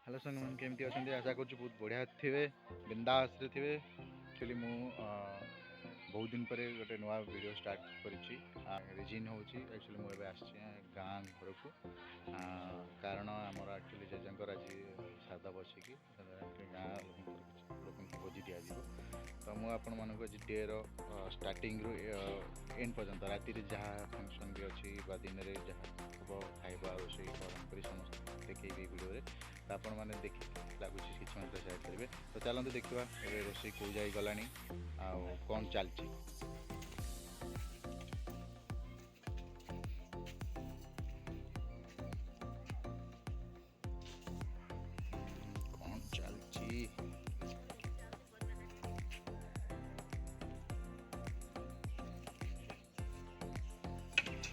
Hello संग मैंने केमती अच्छा आशा कर बहुत बढ़िया थे बिंदास थे एक्चुअली मु बहुत दिन पर गोटे नुआ वीडियो स्टार्ट करिजिन हूँ एक्चुअली मुझे आस गाँ घर को कारण आमर एक्चुअली जेजर आज श्राद्ध बसिकी गाँ लोक भोजी दि तो मुझे आपण मानक आज डे स्टार्टिंग रु एंड पर्यंत राति जहाँ फंक्शन भी अच्छी दिन में जहाँ हम खाଇବା रोषे आरंभ कर समस्त देखी वीडियो तो आपण मैंने देखी लगुच कि मतलब सेयार करेंगे तो चलते देखा रोषे कौ जाए गला कौन चलती कौन चलती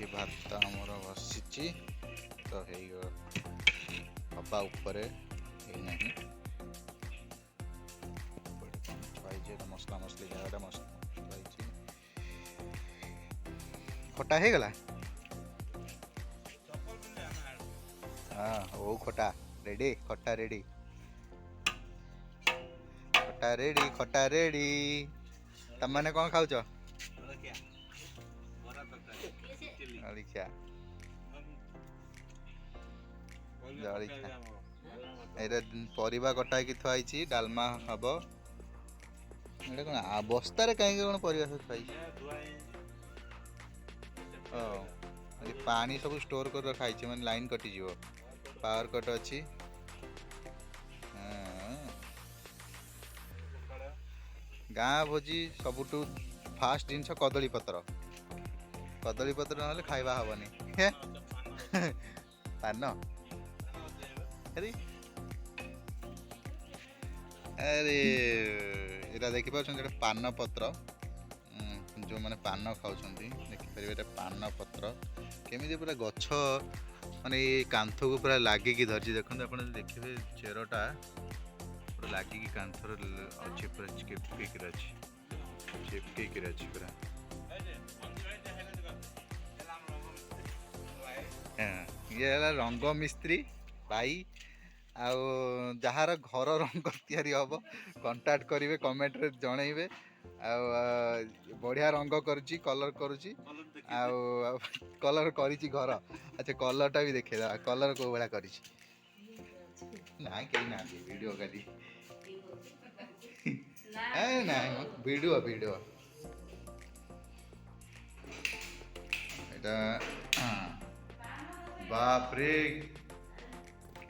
भात आमर बसी तो हवा उपर मसला मसली जगह मसला खटा है गला हाँ वो खटा रेडी खटा रेडी तम मैंने कौन खाऊ परिवा कटा कि थुआई डालमा हम कौन बस्तार कहीं कौन परिवा सब थुआई पानी सब स्टोर कर रखाई मैंने लाइन कटिज पावर कट अच्छी गाँ भोजी सबुठू फास्ट जिनस कदली पत्र ना खाइबा हेनी पान अरे अरे यहाँ देखिए पान पत्र जो मैंने पान खाऊँ देखिपारे पान पत्र केमी पूरा गछ माने कांथ को पूरा लागिकी धरती देखते आप देखिए चेरटा पूरा लागिकी कांथर अच्छी पूरा चिपक अच्छी पूरा ये रंग मिस्त्री भाई आउ जार घर रंग तैयारी हम कांटेक्ट करेंगे कमेंट रे जनइबे बढ़िया रंग करुच्ची कलर करुच्ची कलर करिची घर अच्छा कलरटा भी देखे कलर को भाया कर ना कहीं ना वीडियो खाली ना वीडियो वीडियो बाप रे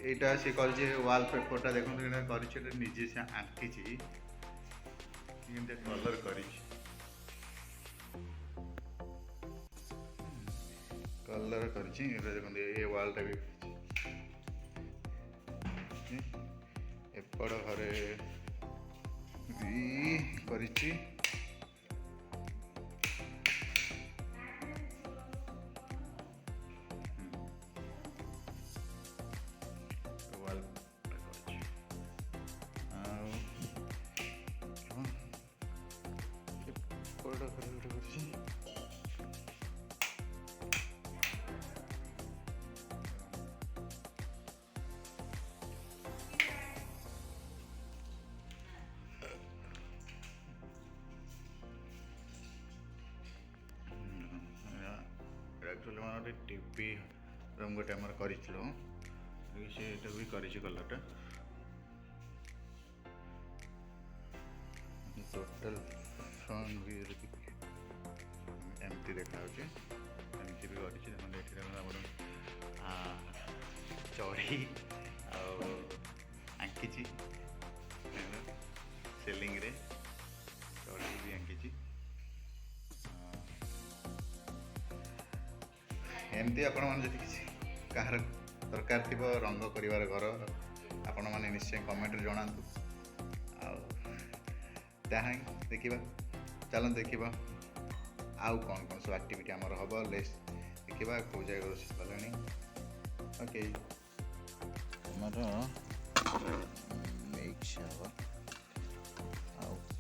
यहाँ सी कर वाल पेपरटा देखते निजे से आंकी कलर कर वालटा भी एपड़ घरे भी करिछि एक्चुअली मैं टीवी रूम गोटे आम करूँ भी कर कलरटा टोटल फ्रंट भी एमती देखा एमती भी कर चढ़ी आंकी सेलिंग रे चढ़ी भी आंकी एमती आपण मैंने किसी कहार दरकार थी रंग कर घर आपण मैंने निश्चय कमेंट जनातु देखा चल देखा आउ कौन कौन सब एक्टिविटी आमर हम लेस देखा कौ जगह रोषे कले ओके मिक्स हम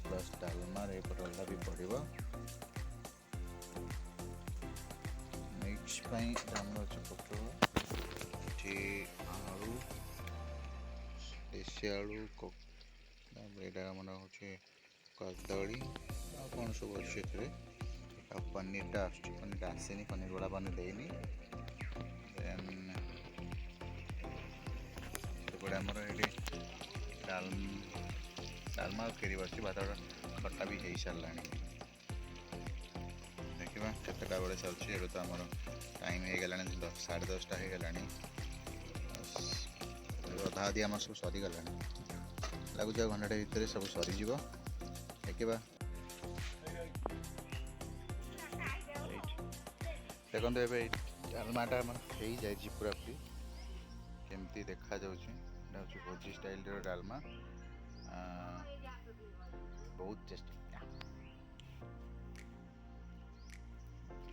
प्लस डालमा पटलटा भी पड़ो डालमा पत्र आलू ଦେଶୀ ଆଳୁ ତାପରେ ଏଇଟା ଆମର ହେଉଛି କଦଳୀ ଆଉ କ'ଣ ସବୁ ଅଛି ଏଥିରେ। ଆଉ ପନିରଟା ଆସୁଛି, ପନିରଟା ଆସିନି, ପନିର ଗୁଡ଼ା ପନିର ଦେଇନି। ଦେନ୍ ସେପଟେ ଆମର ଏଇଠି ଡାଲମା ଆଉ କ୍ଷୀରି ବସିଛି, ଭାତ ଖଟା ବି ହେଇସାରିଲାଣି। ଦେଖିବା କେତେଟା ବେଳେ ଚାଲୁଛି। ଏବେ ତ ଆମର ଟାଇମ୍ ହେଇଗଲାଣି 10:30 ହେଇଗଲାଣି। ଅଧା ଅଧି ଆମର ସବୁ ସରିଗଲାଣି, ଲାଗୁଛି ଆଉ ଘଣ୍ଟାଟେ ଭିତରେ ସବୁ ସରିଯିବ। ଦେଖିବା। ଦେଖନ୍ତୁ ଏବେ ଡାଲମାଟା ଆମର ହେଇଯାଇଛି ପୁରାପୁରି, କେମିତି ଦେଖାଯାଉଛି। ଏଇଟା ହେଉଛି ଭୋଜି ଷ୍ଟାଇଲର ଡାଲମା, ବହୁତ ଟେଷ୍ଟି।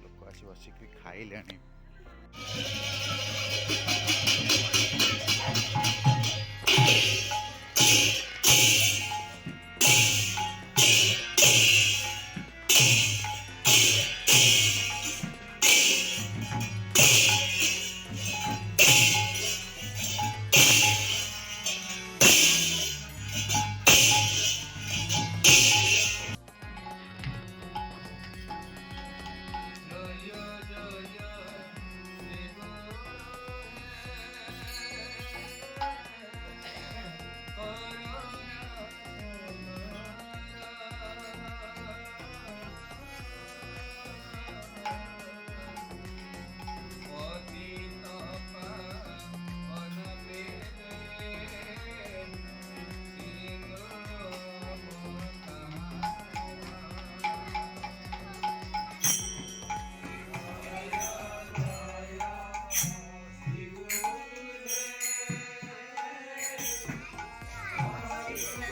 ଲୋକ ଆସି ବସିକି ଖାଇଲେଣି।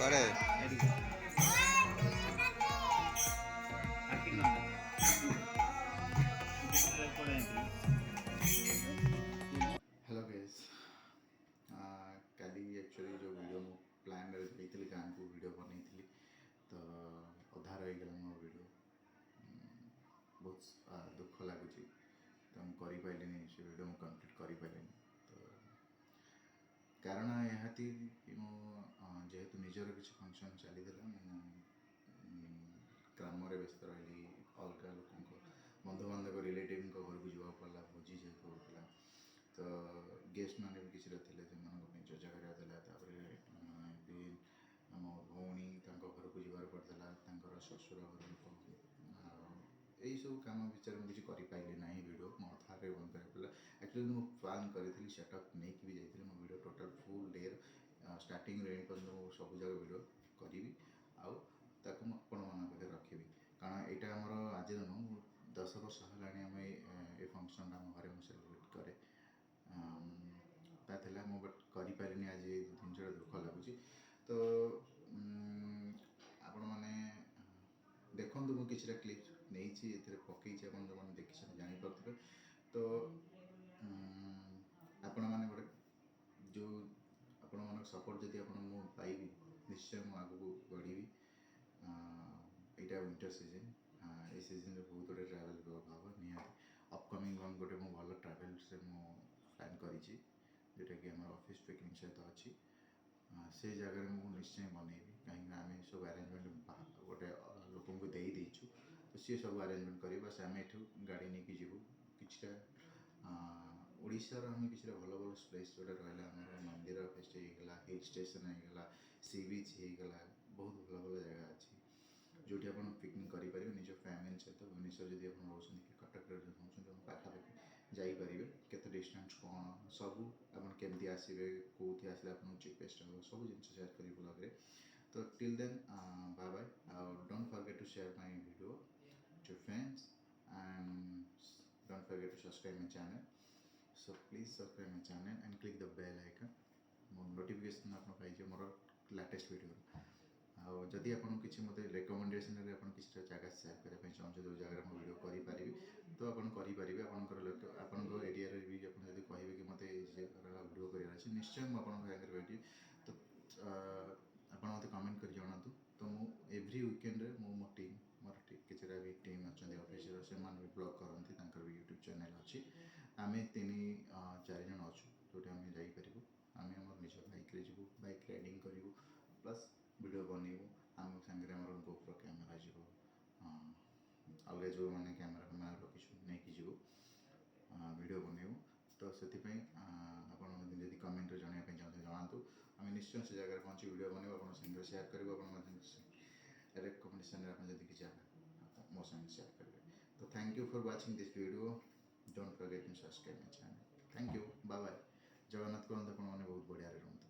କୁଆଡ଼େ ହ୍ୟାଲୋ ଗାଇସ୍, କାଲି ଆକ୍ଚୁଆଲି ଯେଉଁ ଭିଡ଼ିଓ ମୁଁ ପ୍ଲାନ୍ରେ ଯାଇଥିଲି ଗାଁକୁ ଭିଡ଼ିଓ ବନେଇଥିଲି, ତ ଅଧା ରହିଗଲା ମୋ ଭିଡ଼ିଓ। ବହୁତ ଦୁଃଖ ଲାଗୁଛି, ତ ମୁଁ କରିପାରିଲିନି, ସେ ଭିଡ଼ିଓ ମୁଁ କମ୍ପ୍ଲିଟ୍ କରିପାରିଲିନି। ତ କାରଣ ଏହାତି ମୁଁ ଯେହେତୁ ନିଜର କିଛି ଫଙ୍କସନ୍ ଚାଲିଥିଲା, ମୁଁ ଗ୍ରାମରେ ବ୍ୟସ୍ତ ରହିଲି, ଅଲଗା ଲୋକଙ୍କ ବନ୍ଧୁବାନ୍ଧବ ରିଲେଟିଭ୍ଙ୍କ ଘରକୁ ଯିବାକୁ ପଡ଼ିଲା, ଭୋଜି ଯେହେତୁ ହେଉଥିଲା। ତ ଗେଷ୍ଟ ମାନେ ବି କିଛିଟା ଥିଲେ, ସେମାନଙ୍କ ପାଇଁ ଚର୍ଚ୍ଚା କରିବାର ଥିଲା। ତାପରେ ବି ଆମ ଭଉଣୀ ତାଙ୍କ ଘରକୁ ଯିବାର ପଡ଼ିଥିଲା, ତାଙ୍କର ଶ୍ୱଶୁର ଘର ଲୋକ। ଆଉ ଏଇସବୁ କାମ ଭିତରେ ମୁଁ କିଛି କରିପାରିଲି ନାହିଁ। ଭିଡ଼ିଓ ମୋ ଅଧାରେ ବନ୍ଦ କରିବାକୁ ପଡ଼ିଲା। ଆକ୍ଚୁଆଲି ମୁଁ ପ୍ଲାନ୍ କରିଥିଲି, ସେଟଅପ୍ ନେଇକି ବି ଯାଇଥିଲି। ମୋ ଭିଡ଼ିଓ ଟୋଟାଲ୍ ଫୁଲ୍ ଡେର ଷ୍ଟାର୍ଟିଂରୁ ଏଣ୍ଡ ପର୍ଯ୍ୟନ୍ତ ମୁଁ ସବୁ ଜାଗା ଭିଡ଼ିଓ କରିବି, ଆଉ ତାକୁ ମୁଁ ଆପଣମାନଙ୍କ ପାଖରେ ରଖିବି। କାରଣ ଏଇଟା ଆମର ଆଜିର ନୁହଁ, 10 ବର୍ଷ ହେଲାଣି ଆମେ ଏ ଫଙ୍କସନ୍ଟା ଆମ ଘରେ ମୁଁ ସେଲିବ୍ରେଟ୍ କରେ। ତା ଥିଲା ମୁଁ ବଟ୍ କରିପାରିନି। ଆଜି ଏଇ ଜିନିଷଟା ଦୁଃଖ ଲାଗୁଛି। ତ ଆପଣମାନେ ଦେଖନ୍ତୁ, ମୁଁ କିଛିଟା କ୍ଲିପ୍ ନେଇଛି, ଏଥିରେ ପକେଇଛି, ଆପଣ ଯେଉଁମାନେ ଦେଖିଛନ୍ତି ଜାଣିପାରୁଥିବେ। ତ ଆପଣମାନେ ଗୋଟେ ଯେଉଁ ଆପଣମାନଙ୍କ ସପୋର୍ଟ ଯଦି ମୁଁ ପାଇବି, ନିଶ୍ଚୟ ମୁଁ ଆଗକୁ ବଢ଼ିବି। ଏଇଟା ୱିଣ୍ଟର୍ ସିଜନ୍, ଏଇ ସିଜନ୍ରେ ବହୁତ ଗୁଡ଼ିଏ ଟ୍ରାଭେଲ୍ ହେବ ନିହାତି। ଅପକମିଂ ମନ୍ଥ ଗୋଟେ ମୁଁ ଭଲ ଟ୍ରାଭେଲ୍ସରେ ମୁଁ ପ୍ଲାନ୍ କରିଛି, ଯେଉଁଟାକି ଆମର ଅଫିସ୍ ପିକନିକ୍ ସହିତ ଅଛି। ସେ ଜାଗାରେ ମୁଁ ନିଶ୍ଚୟ ବନେଇବି, କାହିଁକିନା ଆମେ ସବୁ ଆରେଞ୍ଜମେଣ୍ଟ ଗୋଟେ ଲୋକଙ୍କୁ ଦେଇଛୁ। ତ ସିଏ ସବୁ ଆରେଞ୍ଜମେଣ୍ଟ କରିବ, ବାସ୍ ଆମେ ଏଠୁ ଗାଡ଼ି ନେଇକି ଯିବୁ। କିଛିଟା ଓଡ଼ିଶାର ଆମେ କିଛିଟା ଭଲ ଭଲ ପ୍ଲେସ୍ ଯେଉଁଟା ରହିଲା, ଆମର ମନ୍ଦିର ଫେଷ୍ଟ ହେଇଗଲା, ହିଲ୍ ଷ୍ଟେସନ୍ ହେଇଗଲା, ସି ବିଚ୍ ହେଇଗଲା, ବହୁତ ଭଲ ଭଲ ଜାଗା ଅଛି ଯେଉଁଠି ଆପଣ ପିକନିକ୍ କରିପାରିବେ ନିଜ ଫ୍ୟାମିଲି ସହିତ। ଭୁବନେଶ୍ୱର ଯଦି ଆପଣ ରହୁଛନ୍ତି କି କଟକରେ ଯଦି ରହୁଛନ୍ତି, ଆପଣ ପାଖାପାଖି ଯାଇପାରିବେ। କେତେ ଡିଷ୍ଟାନ୍ସ କ'ଣ, ସବୁ ଆପଣ କେମିତି ଆସିବେ, କେଉଁଠି ଆସିଲେ ଆପଣଙ୍କୁ ଚିପେଷ୍ଟ ହେବ, ସବୁ ଜିନିଷ ସେୟାର କରିବି ବ୍ଲଗ୍ରେ। ତ ଟିଲ୍ ଦେନ୍ ବାଏ ବାଏ, ଆଉ don't forget to share my video to friends, and don't forget to subscribe my channel. So please subscribe my channel and click the bell icon. ମୋ ନୋଟିଫିକେସନ୍ ଆପଣ ପାଇଯିବେ ମୋର latest video. ଆଉ ଯଦି ଆପଣଙ୍କୁ କିଛି ମୋତେ ରେକମେଣ୍ଡେସନ୍ରେ ଆପଣ କିଛିଟା ଜାଗା ସେୟାର କରିବା ପାଇଁ ଚାହୁଁଛନ୍ତି, ଯେଉଁ ଜାଗାରେ ମୁଁ ଭିଡ଼ିଓ କରିପାରିବି, ତ ଆପଣ କରିପାରିବେ। ଆପଣଙ୍କ ଏରିଆରେ ବି ଆପଣ ଯଦି କହିବେ କି ମୋତେ ଏଇ ଜାଗାର ଭିଡ଼ିଓ କରିବାର ଅଛି, ନିଶ୍ଚୟ ମୁଁ ଆପଣଙ୍କ ସାଙ୍ଗରେ ଭେଟିବି। ତ ଆପଣ ମୋତେ କମେଣ୍ଟ କରି ଜଣାନ୍ତୁ। ତ ମୁଁ ଏଭ୍ରି ୱିକେଣ୍ଡରେ ମୋ ଟିମ୍, ମୋର କିଛିଟା ବି ଟିମ୍ ଅଛନ୍ତି ଅଫିସର, ସେମାନେ ବି ବ୍ଲଗ୍ କରନ୍ତି, ତାଙ୍କର ବି ୟୁଟ୍ୟୁବ୍ ଚ୍ୟାନେଲ୍ ଅଛି। ଆମେ 3-4 ଜଣ ଅଛୁ, ଯେଉଁଠି ଆମେ ଯାଇପାରିବୁ। ଆମେ ଆମର ନିଜ ବାଇକ୍ बाइक जीवु बाइक राइडिंग करूँ प्लस वीडियो बनइबू आम सागर आम गोप्रो कैमेरा जीव अलग जो मैंने कैमेरा रखी नहीं जीवु वीडियो बनइबू तो से आपड़ी कमेंट जानवाई चाहते जनातु आम निश्चय से जगह पहुँची वीडियो बनइबू आप सेयार करूँ रेकमेंडेसन आप किसी मो संगे सेयार करेंगे तो thank you for watching this video don't forget to subscribe my channel thank you bye bye Jagannath को बहुत बढ़िया रहूँ।